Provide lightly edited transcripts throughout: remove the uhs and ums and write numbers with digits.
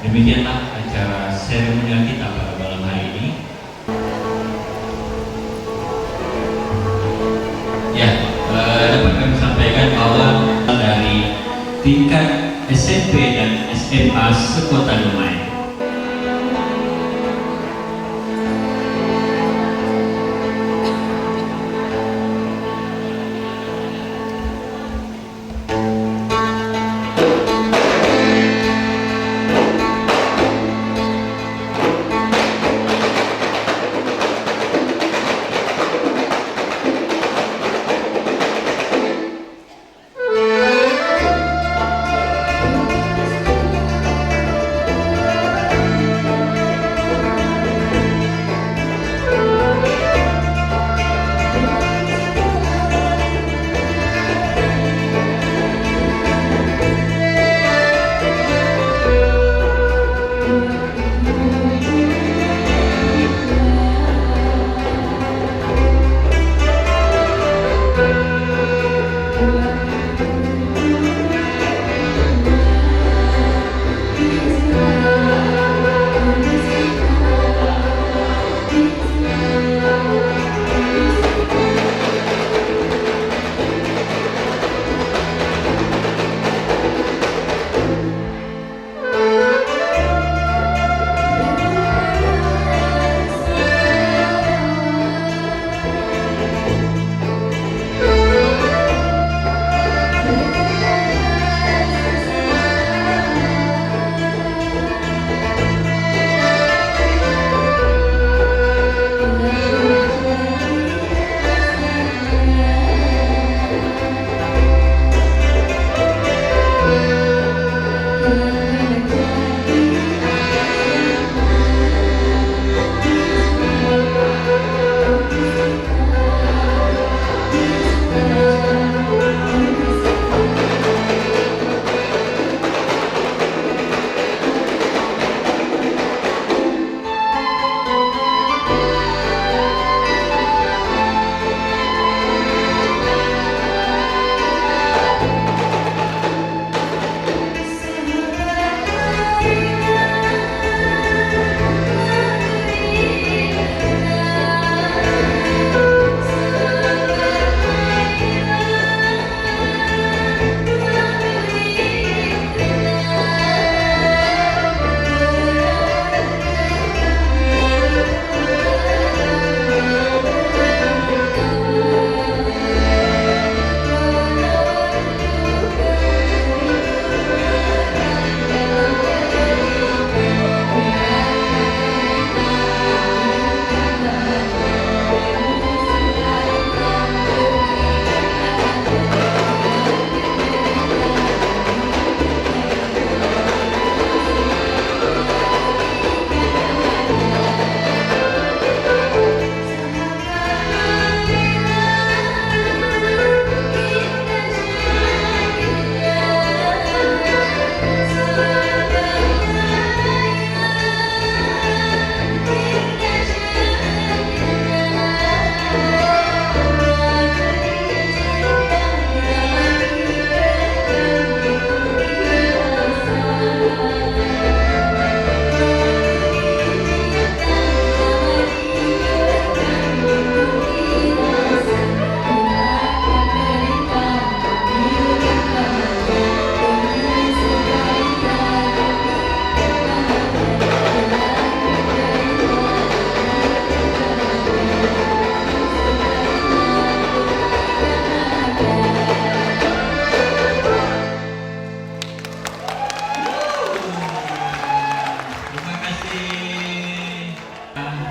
Demikianlah acara seremonial kita pada malam hari ini. Ya, dapat kami sampaikan bahwa dari tingkat SMP dan SMA sekota Dumai,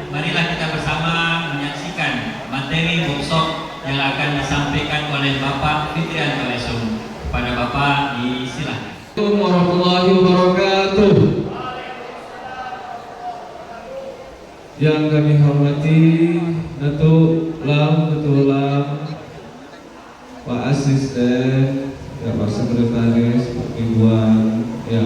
marilah kita bersama menyaksikan materi workshop yang akan disampaikan oleh Bapak Fitrian Kalesum. Kepada Bapak disilakan. Assalamualaikum warahmatullahi wabarakatuh. Yang kami hormati Datuk Lam, Pak Asisten, ya Pak Sekretaris, Pak Ibuan, ya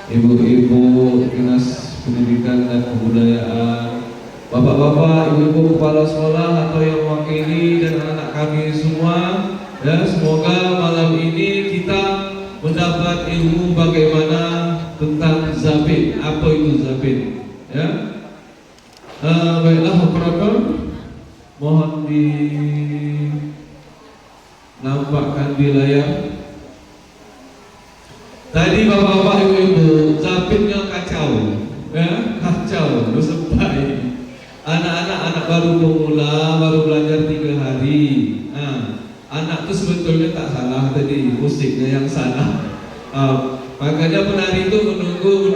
Ibu-ibu Dinas Pendidikan dan Kebudayaan, Bapak-bapak, Ibu-ibu Kepala Sekolah atau yang mewakili dan anak kami semua. Ya, semoga malam ini kita mendapat ilmu bagaimana tentang zat zapin. Apa itu zapin? Ya. Baiklah operator, mohon dinampakkan di layar. Tadi bapak-bapak ibu-ibu, zapinnya kacau, ya, kacau, bersepai. Anak-anak baru pemula, baru belajar 3 hari. Anak itu sebetulnya tak salah tadi, musiknya yang salah. Makanya penari itu menunggu,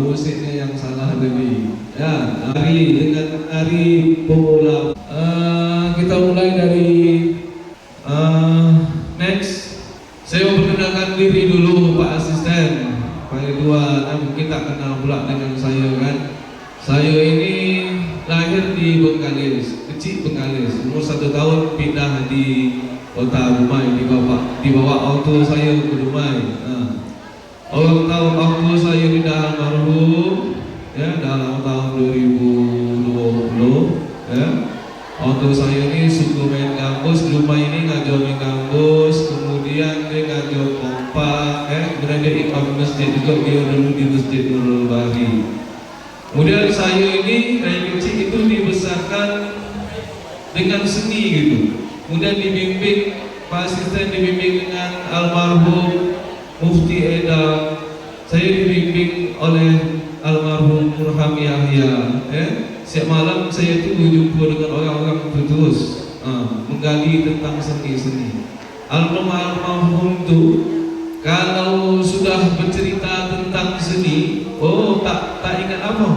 musiknya yang salah tadi. Ya, dengan hari pemula. Kita mulai dari next. Saya mau perkenalkan diri dulu Pak Asisten, Pak Ridwan. Kita kenal pula dengan saya kan. Saya ini lahir di Bengkalis, kecil Bengkalis. Umur 1 tahun pindah di kota Dumai, dibawa auto saya ke Dumai. Orang tahu auto saya di almarhum, ya, dalam tahun 2020, ya. Auto saya ini suku main kampus, Dumai ini ngajar main kampus, kemudian dia ngajar kompak, kemudian dia imam masjid juga, dia dulu di Masjid Nurul Bahri. Kemudian saya ini dari kecil itu dibesarkan dengan seni gitu. Kemudian dibimbing, Pak Asisten dibimbing dengan almarhum Mufti Eda. Saya dibimbing oleh almarhum Murham Yahya. Setiap malam saya itu berjumpa dengan orang-orang terus menggali tentang seni-seni. Almarhum itu kalau sudah bercerita tentang seni, tak ingat apa,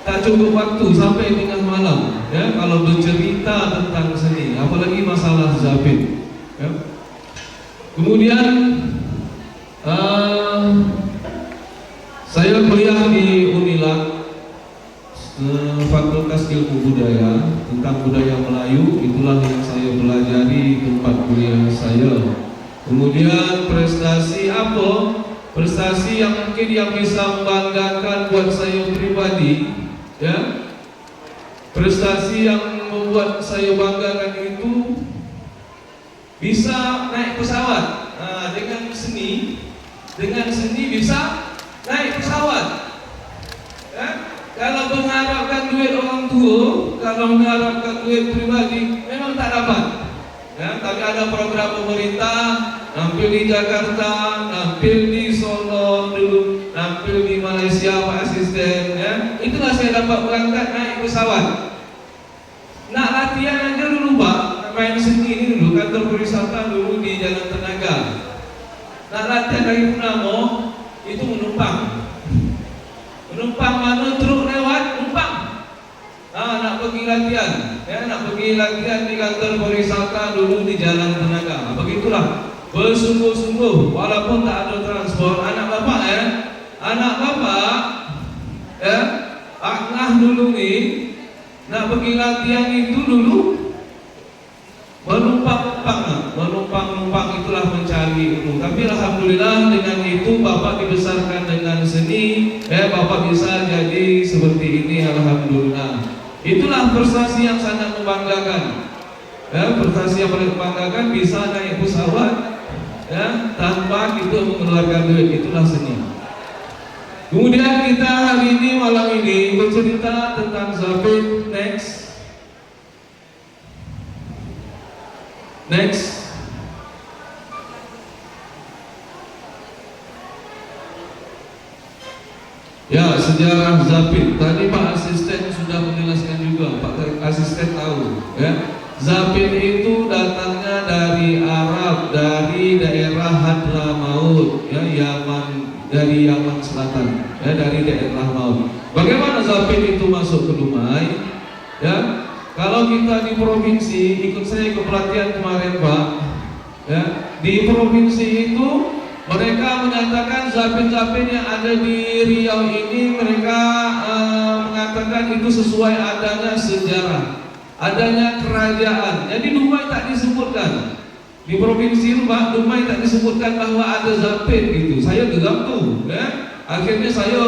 tak cukup waktu sampai tengah malam. Ya, kalau bercerita tentang seni, apalagi masalah zapin. Ya. Kemudian saya kuliah di Unilag, Fakultas Ilmu Budaya, tentang budaya Melayu. Itulah yang saya pelajari tempat kuliah saya. Kemudian prestasi apa? Prestasi yang mungkin yang bisa membanggakan buat saya pribadi, ya. Prestasi yang membuat saya banggakan itu bisa naik pesawat. Dengan seni bisa naik pesawat. Ya? Kalau mengharapkan duit orang tua, kalau mengharapkan duit pribadi, memang tak dapat. Ya, tapi ada program pemerintah, nampil di Jakarta, nampil di Solo dulu, nampil di Malaysia Pak Asisten, ya. Itulah saya dapat berangkat naik pesawat. Nak latihan aja dulu Pak, main seni ini dulu, kantor perwisata dulu di Jalan Tenaga. Nak latihan dari Purnamo, itu menumpang. Menumpang mana truk lewat, numpang. Nak pergi latihan, ya, nak pergi latihan di kantor pariwisata dulu di Jalan Tenaga. Begitulah, bersungguh-sungguh, walaupun tak ada transport. Anak bapak, ya, Aknah dulu nih, nak pergi latihan itu dulu menumpang itulah mencari ilmu. Tapi alhamdulillah dengan itu bapak dibesarkan dengan seni, bapak bisa jadi seperti ini, alhamdulillah. Itulah prestasi yang sangat membanggakan. Ya, prestasi yang membanggakan bisa naik pesawat, ya, tanpa kita mengeluarkan duit. Itulah seni. Kemudian kita hari ini malam ini bercerita tentang zapin. Next. Ya, sejarah zapin. Tadi Pak Asisten sudah menjelaskan juga. Pak Asisten tahu, ya. Zapin itu datangnya dari Arab, dari daerah Hadramaut, ya, Yaman, dari Yaman Selatan, ya, dari daerah Maut. Bagaimana zapin itu masuk ke Dumai? Ya, kalau kita di provinsi, ikut saya ke pelatihan kemarin Pak, ya, di provinsi itu mereka menyatakan zapin-zapin yang ada di Riau ini, mereka mengatakan itu sesuai adanya sejarah, adanya kerajaan. Jadi Dumai tak disebutkan. Di provinsi itu Pak, Dumai tak disebutkan bahwa ada zapin gitu. Saya geram tuh, ya. Akhirnya saya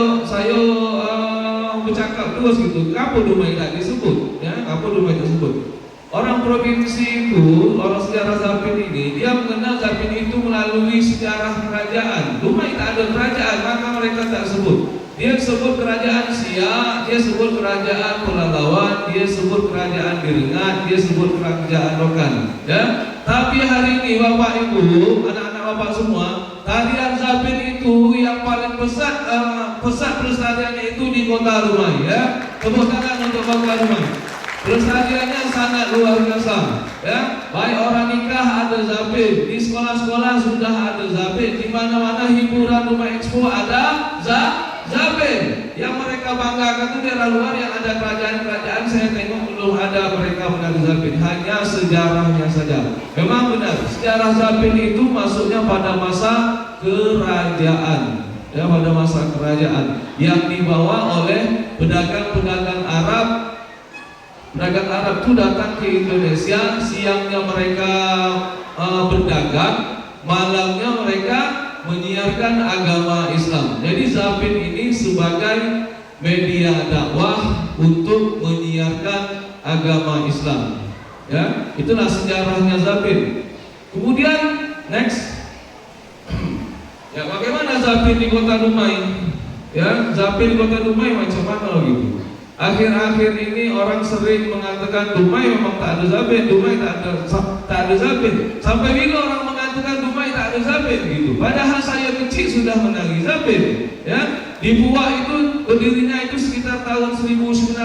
bercakap terus gitu. Kenapa Dumai tak disebut? Ya, apa Dumai tak disebut? Orang provinsi itu, orang sejarah Zapin ini, dia mengenal Zapin itu melalui sejarah kerajaan. Dumai tak ada kerajaan, maka mereka tak sebut. Dia sebut kerajaan Siak, dia sebut kerajaan Pelalawan, dia sebut kerajaan Birengat, dia sebut kerajaan Rokan. Ya, tapi hari ini Bapak Ibu, anak-anak Bapak semua, tarian Zapin itu yang paling pesat pelestariannya itu di Kota Dumai. Ya, tepuk tangan untuk Kota Dumai. Pelestariannya sangat luar biasa, ya. Baik orang nikah ada Zapin, di sekolah-sekolah sudah ada Zapin, di mana-mana hiburan Dumai Expo ada Zapin. Yang mereka banggakan itu daerah luar yang ada kerajaan-kerajaan, saya tengok belum ada mereka menari Zapin, hanya sejarahnya saja. Memang benar, sejarah Zapin itu masuknya pada masa kerajaan, ya, pada masa kerajaan yang dibawa oleh pedagang-pedagang Arab. Pedagang Arab itu datang ke Indonesia, siangnya mereka berdagang, malamnya mereka menyiarkan agama Islam. Jadi Zapin ini sebagai media dakwah untuk menyiarkan agama Islam. Ya, itulah sejarahnya Zapin. Kemudian next, ya bagaimana Zapin di Kota Dumai? Ya, Zapin di Kota Dumai macam mana gitu? Akhir-akhir ini orang sering mengatakan Dumai memang tak ada Zapin, Dumai tak ada Zapin. Sampai bila orang mengatakan Dumai tak ada Zapin gitu. Padahal saya kecil sudah menari Zapin. Ya, di Puak itu berdirinya itu sekitar tahun 1900.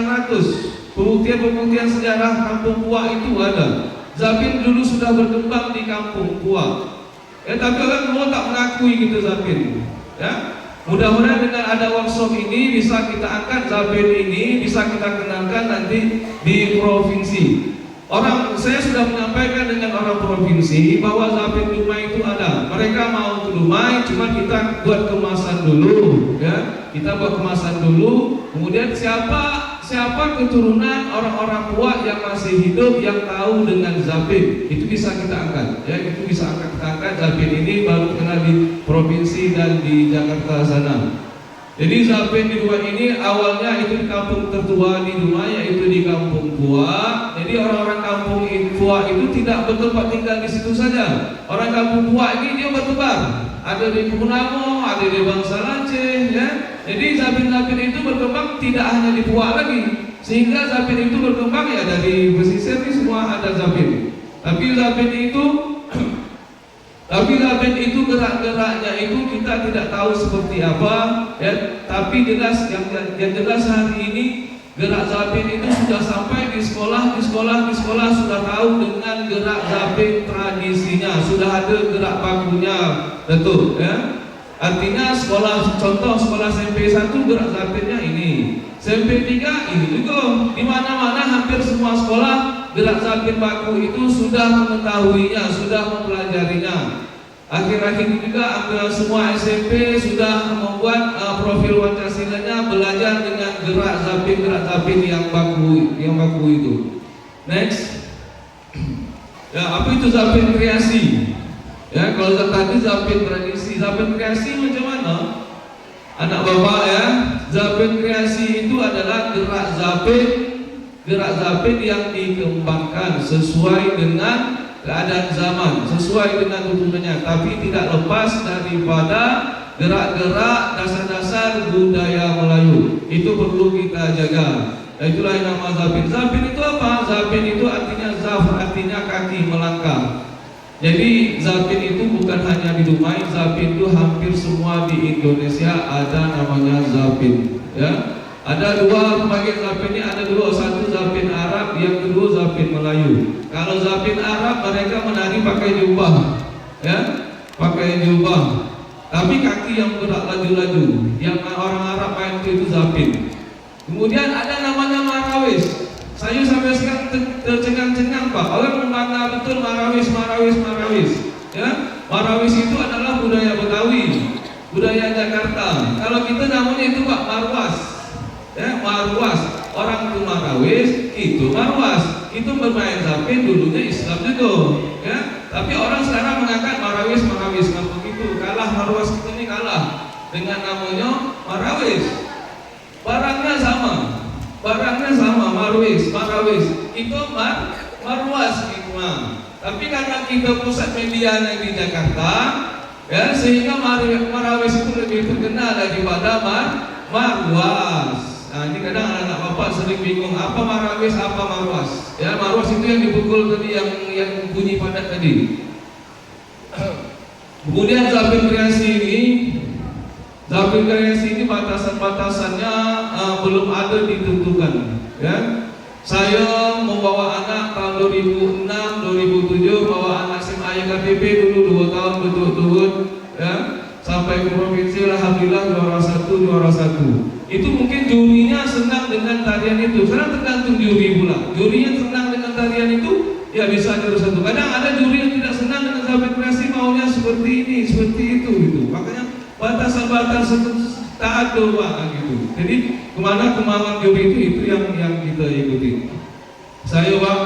Pembuktian sejarah kampung Puak itu ada. Zapin dulu sudah berkembang di kampung Puak. Ya, tapi orang semua tak mengakui gitu Zapin. Ya. Mudah-mudahan dengan ada workshop ini bisa kita angkat Zapin ini, bisa kita kenalkan nanti di provinsi. Saya sudah menyampaikan dengan orang provinsi bahwa Zapin Dumai itu ada. Mereka mau ke Dumai, cuma kita buat kemasan dulu, ya. Kita buat kemasan dulu. Kemudian siapa keturunan orang-orang Puak yang masih hidup yang tahu dengan Zapin, itu bisa kita angkat, ya. Itu bisa kita angkat Zapin ini baru kenal di provinsi dan di Jakarta sana. Jadi Zapin di Dumai ini awalnya itu di kampung tertua di Dumai, yaitu di kampung Puak. Jadi orang-orang kampung Puak itu tidak bertempat tinggal di situ saja. Orang kampung Puak ini dia bertebar. Ada di Punamo, ada di Bangsa Aceh, ya. Jadi Zapin-Zapin itu berkembang tidak hanya di Puak lagi, sehingga Zapin itu berkembang ya dari pesisir ini semua ada Zapin. Tapi Zapin itu gerak-geraknya itu kita tidak tahu seperti apa, ya. Tapi jelas yang jelas hari ini gerak Zapin itu sudah sampai di sekolah sudah tahu dengan gerak Zapin tradisinya, sudah ada gerak bakunya, betul, ya. Artinya contoh sekolah SMP 1 gerak Zapinnya ini, SMP 3 ini juga. Di mana-mana hampir semua sekolah gerak Zapin baku itu sudah mengetahuinya, sudah mempelajarinya. Akhir-akhir ini juga hampir semua SMP sudah membuat profil Pancasilanya belajar dengan gerak Zapin yang baku itu. Next. Ya, apa itu Zapin kreasi? Ya, kalau tadi Zapin tradisi, Zapin kreasi macam mana? Anak bapak ya, Zapin kreasi itu adalah gerak Zapin yang dikembangkan sesuai dengan keadaan zaman, sesuai dengan tuntunannya, tapi tidak lepas daripada gerak-gerak dasar-dasar budaya Melayu. Itu perlu kita jaga. Itulah yang nama Zapin. Zapin itu apa? Zapin itu artinya zaf, artinya kaki, melangkah. Jadi Zapin itu bukan hanya di Dumai, Zapin itu hampir semua di Indonesia ada namanya Zapin, ya. Ada dua pemakai Zapin ini, ada dua, satu Zapin Arab, yang kedua Zapin Melayu. Kalau Zapin Arab mereka menari pakai jubah, ya, pakai jubah. Tapi kaki yang gerak laju-laju, yang orang Arab main itu Zapin. Kemudian ada namanya Marawis. Saya sampai sekarang tercengang-cengang Pak. Orang membangga betul Marawis. Ya, Marawis itu adalah budaya Betawi, budaya Jakarta. Kalau kita namanya itu Pak Marwas. Ya, Marwas. Orang itu Marawis, itu Marwas. Itu bermain Zapin dulunya Islam juga. Ya, tapi orang sekarang mengangkat Marawis. Kalau begitu kalah Marwas kita ini kalah dengan namanya Marawis. Barangnya sama, Marawis itu Marwas gitu mah. Tapi karena kita pusat medianya di Jakarta, ya sehingga Marawis itu lebih terkenal daripada Marwas. Nah ini kadang anak-anak bapak sering bingung apa Marawis, apa Marwas. Ya Marwas itu yang dipukul tadi, yang bunyi padat tadi. Kemudian Zapin kreasi ini batasan-batasannya belum ada ditentukan. Ya, saya membawa anak tahun 2006, 2007 bawa anak SMA KTP dulu 2 tahun betul-betul. Ya, sampai ke provinsi alhamdulillah juara satu. Itu mungkin jurinya senang dengan tarian itu. Sekarang tergantung juri pula. Jurinya senang dengan tarian itu, ya bisa juara satu. Kadang ada juri yang tidak senang dengan Zapin kreasi, maunya seperti ini, seperti itu gitu. Makanya batasan-batasan tak ada Pak gitu. Jadi kemana kemauan juri itu yang kita ikuti. Saya Pak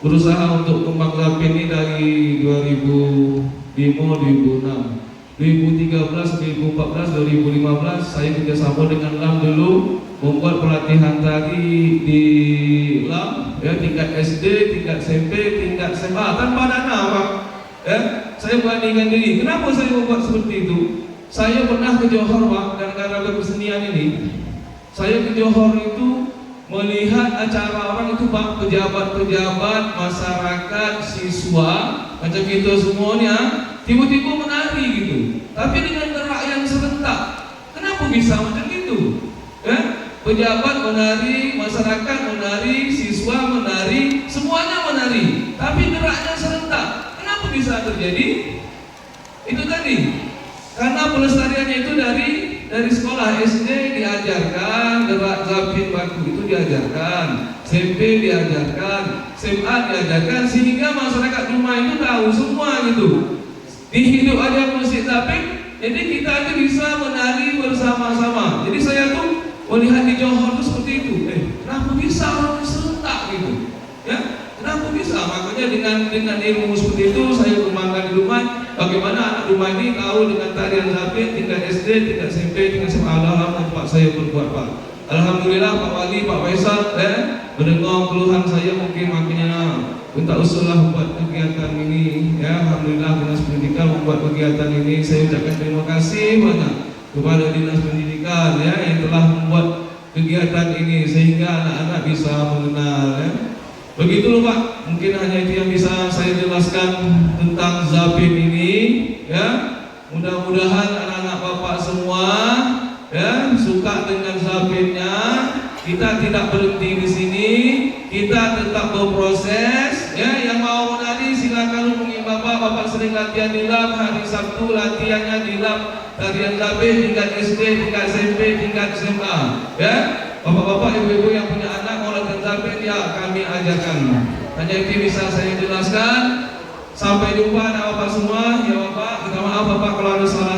berusaha untuk kembang Zapin ini dari 2005, 2006. 2013, 2014, 2015 saya kerjasama dengan LAM dulu membuat pelatihan tari di LAM, ya tingkat SD, tingkat SMP, tingkat SMA tanpa dana Pak. Ya, saya bandingkan diri. Kenapa saya membuat seperti itu? Saya pernah ke Johor Pak, gara-gara kesenian ini. Saya ke Johor itu melihat acara orang itu Pak, pejabat-pejabat, masyarakat, siswa, macam itu semuanya tiba-tiba menari gitu, tapi dengan gerak yang serentak. Kenapa bisa macam itu? Pejabat menari, masyarakat menari, siswa menari, semuanya menari, tapi geraknya serentak. Kenapa bisa terjadi? Itu tadi, karena pelestariannya itu dari sekolah SD diajarkan gerak Zapin baku itu diajarkan, SMP diajarkan, SMA diajarkan, sehingga masyarakat rumah itu tahu semua gitu. Di hidup aja musik Zapin, jadi kita itu bisa menari bersama-sama. Jadi saya tuh melihat di Johor itu seperti itu. Kenapa bisa orang serentak gitu? Ya, kenapa bisa? Makanya dengan ilmu seperti itu saya kembangkan di rumah. Bagaimana anak rumah ini tahu dengan tarian Zapin tingkat SD, tingkat SMP, tingkat SMA. Alhamdulillah tempat saya berbuat Pak. Alhamdulillah Pak Wali, Pak Faisal, mendengar keluhan saya mungkin makanya minta usullah buat kegiatan ini. Ya, alhamdulillah Dinas Pendidikan membuat kegiatan ini. Saya ucapkan terima kasih banyak kepada Dinas Pendidikan ya yang telah membuat kegiatan ini sehingga anak-anak bisa mengenal ya. Begitu loh Pak, mungkin hanya itu yang bisa saya jelaskan tentang Zapin ini ya. Mudah-mudahan anak-anak Bapak semua ya suka dengan Zapinnya. Kita tidak berhenti di sini, kita tetap berproses. Ya, yang mau menari silakan hubungi Bapak sering latihan di LAM. Hari Sabtu latihannya di LAM tarian Zapin tingkat SD, tingkat SMP, tingkat SMA. Ya, Bapak-bapak, ibu-ibu yang punya anak mau latihan Zapin ya kami ajarkan. Hanya itu bisa saya jelaskan. Sampai jumpa anak Bapak semua. Ya Bapak, minta maaf Bapak kalau ada salah.